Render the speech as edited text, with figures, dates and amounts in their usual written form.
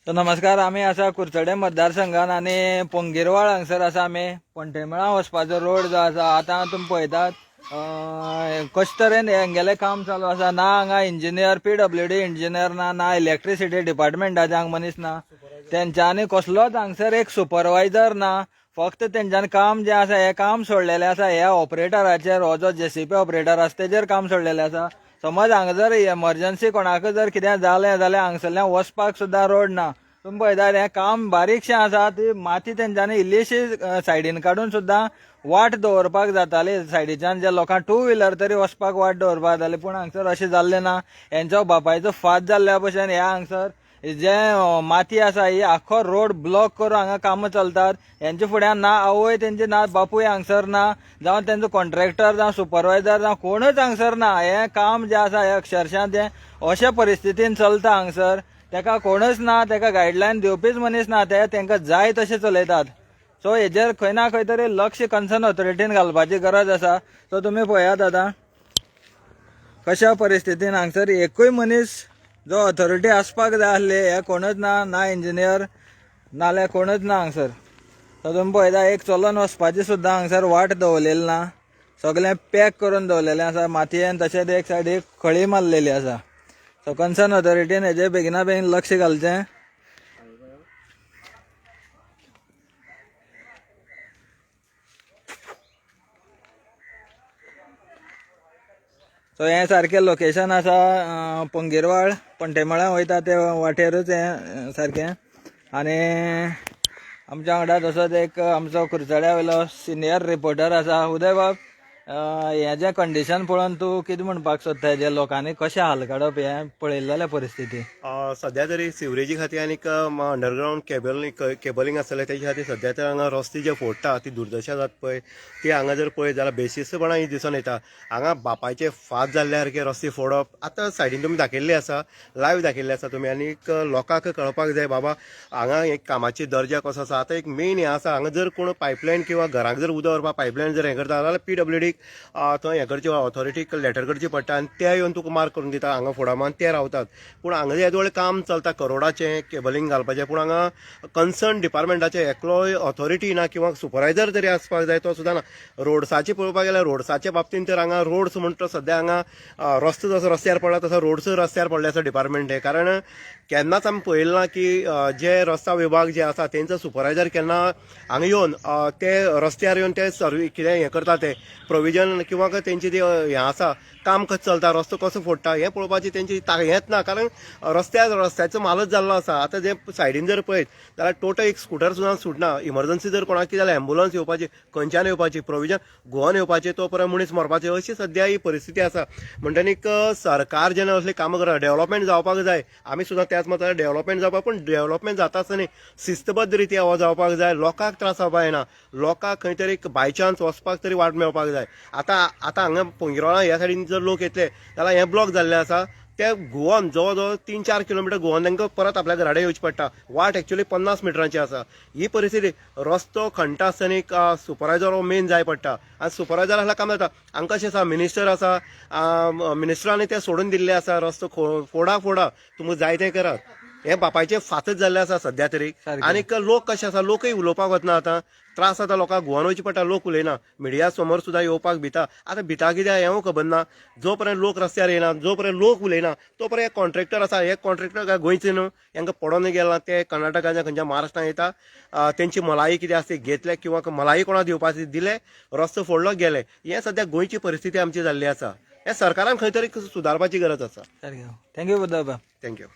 तर नमस्कार, आम्ही असा कुर्चडे मतदारसंघात आणि पोंगीरवाळ हांगसर असा आम्ही पंटेमळा वचपाचो रोड जो आसा आतां तुमी पळयतात कशे तरेन हेंगेलें काम चालू आसा। ना हांगा इंजिनियर PWD इंजिनियर ना इलेक्ट्रिसिटी डिपार्टमेंटाचे हांगा मनीस ना, तेंच्यांनी कसलोच हांगसर एक सुपरवायझर ना। फक्त तेंच्यांनी काम जे आसा हे काम सोडलेलें आसा ह्या ऑपरेटराचेर, हो जो JCP ऑपरेटर आसा तेजेर काम सोडलेलें आसा। समज हांगा जर एमर्जन्सी कोणाक जर कितें जालें जाल्यार हांगसरल्यान वचपाक सुद्दां रोड ना। तुम्ही पळयतात हें काम बारीकशें आसा, ती माती तेंच्यांनी इल्लीशी सायडीन काडून सुद्दां वाट दवरपाक जाताली सायडीच्यान, जे लोकांक टू व्हिलर तरी वचपाक वाट दवरपाक जाताली। पूण हांगसर अशें जाल्लें ना। हेंचो बापायचो फाद जाल्ल्या भशेन ह्या हांगसर जे माती आसा ही आख्खो रोड ब्लॉक करून हांगा कामां चलतात। हेंच्या फुड्यान ना आवय तेंचे ना बापूय हांगसर ना, जावं तेंचो कॉन्ट्रॅक्टर जावं सुपरवायझर जावं कोणूच हांगसर ना। हें काम जें आसा हें अक्षरशः तें अशे परिस्थितीन चलता हांगसर, तेका कोणूच ना, तेका गायडलायन दिवपीच मनीस ना, ते तेंका जाय तशें चलयतात। सो हेजेर खंय ना खंय तरी लक्ष कन्सर्न ऑथॉरिटीन घालपाची गरज आसा। सो तुमी पळयात आतां कशा परिस्थितीन हांगसर एकूय मनीस जो ऑथॉरिटी आसपाक जाय आसली हे कोणूच ना, ना इंजिनियर नाल्यार कोणूच ना हांगसर। सो तुमी पळयता एक चलोन वचपाची सुद्दां हांगसर वाट दवरलेली ना, सगळें पॅक करून दवरलेलें आसा मातयेन, तशेंच एक सायडीक खळी मारलेली आसा। सो कन्सर्न ऑथॉरिटीन हेजेर बेगिना बेगीन लक्ष घालचें। सो हें सारकें लोकेशन आसा पोंगीरवाळ पंटेमळा वयता ते वाटेरूच हें सारकें। आनी आमच्या वांगडा तसोच एक आमचो कुर्चड्या वयलो सिनियर रिपोर्टर आसा उदय बाब। हें जें कंडिशन पळोवन तूं कितें म्हणपाक सोदता, हेजे लोकांनी कशें हाल काडप हें पळयल्लें जाल्यार परिस्थिती सध्या तरी सिवरेजी खातीर आनीक अंडरग्रावंड केबलिंग आसतलें तेजे खातीर सध्या तर हांगा रस्ते जे फोडटा ती दुर्दशा जाता पळय ती हांगा जर पळयत जाल्यार बेशिस्तपणां ही दिसून येता। हांगा बापायचे फाद जाल्ले सारके रस्ते फोडप आतां सायडीन तुमी दाखयल्ले आसा, लायव्ह दाखयल्ले आसा तुमी, आनीक लोकांक कळपाक जाय बाबा हांगा एक कामाची दर्जा कसो आसा। आतां एक मेन हें आसा, हांगा जर कोण पायपलायन किंवा घराक जर उदक व्हरपाक पायपलायन जर हें करता जाल्यार PWDक थंय हें करचें ऑथॉरिटीक लेटर करची पडटा आनी ते येवन तुका मार्क करून दिता हांगा फोडा म्हणून ते रावतात। पूण हांगा येदोळे काम चलता करोडाचें केबलिंग घालपाचें, पूण हांगा कन्सर्न डिपार्टमेंटाचे एकलोय ऑथॉरिटी ना किंवा सुपरवायझर तरी आसपाक जाय तो सुद्दां ना। रोड्साचें पळोवपाक गेल्यार रोड्साच्या बाबतींत तर हांगा रोड्स म्हणटा सध्या हांगा रस्तो जसो रस्त्यार पडला तसो रोड्स रस्त्यार पडले आसा डिपार्टमेंट हे। कारण केन्नाच आमी पळयलें ना की जे रस्ता विभाग जे आसा तेंचो सुपरवायझर केन्ना हांगा येवन ते रस्त्यार येवन ते कितें हें करता ते प्रोविजन किंवा तेंची ती हें आसा काम कशें चलता, रस्तो कसो फोडटा हें पळोवपाची तेंची हेंच ना। कारण रस्त्याचो मालच जाल्लो आसा। आतां जे सायडीन जर पळयत जाल्यार टोटल एक स्कुटर सुद्दां सुटना। इमर्जन्सी जर कोणाक कितें जाल्यार एम्बुलन्स येवपाची खंयच्यान येवपाची, प्रोविजन गोवन येवपाचें तो पर्यंत मनीस मरपाचें, अशी सध्या ही परिस्थिती आसा। म्हणटनीक सरकार जेन्ना असली कामां करता डेव्हलपमेंट जावपाक जाय, आमी सुद्दां त्याच मतान डेव्हलपमेंट जावपाक, पूण डेव्हलपमेंट जाता आसतना शिस्तबद्ध रिती हो जावपाक जाय, लोकांक त्रास जावपाक जायना, लोकांक खंय तरी बाय चान्स वचपाक तरी वाट मेळपाक जाय। आतां हांगा पोंगीरवाळा ह्या सायडीन जर लोक येतले जाल्यार हें ब्लॉक जाल्लें आसा, ते गोवन जवळ जवळ 3-4 किलोमिटर गोवन तांकां परत आपल्या घराडे येवचें पडटा। वाट एक्चुअली 50 मिटरांची आसा। ही परिस्थिती रस्तो खणटा आसतना सुपरवायझर हो मेन जाय पडटा आनी सुपरवायझर आसल्यार काम जाता। हांगा कशें आसा मिनिस्टर आसा, मिनिस्टरांनी ते सोडून दिल्ले आसा रस्तो फोडा तुमकां जाय तें करात। हें बापायचें फातच जाल्लें आसा सध्या तरी। आनीक लोक कशें आसा, लोकय उलोवपाक वचना, आतां त्रास जाता लोकांक, गोवन वयचें पडटा, लोक उलयना, मिडिया समोर सुद्दां येवपाक भिता। आतां भिता कित्याक हें खबर ना, जो पर्यंत लोक रस्त्यार येना, जो पर्यंत लोक उलयना तो पर्यंत कॉन्ट्रॅक्टर आसा, हे कॉन्ट्रॅक्टर काय गोंयचे न्हू, हांकां पडोन गेला ते कर्नाटकाच्या खंयच्या महाराष्ट्रांत येता, तेंची मलाई कितें आसा ती घेतले किंवा मलाई कोणाक दिवपाची दिले, रस्तो फोडलो गेले। हें सध्या गोंयची परिस्थिती आमची जाल्ली आसा। हें सरकारान खंय तरी सुदारपाची गरज आसा। थँक्यू बुद्धा बाब। थँक्यू।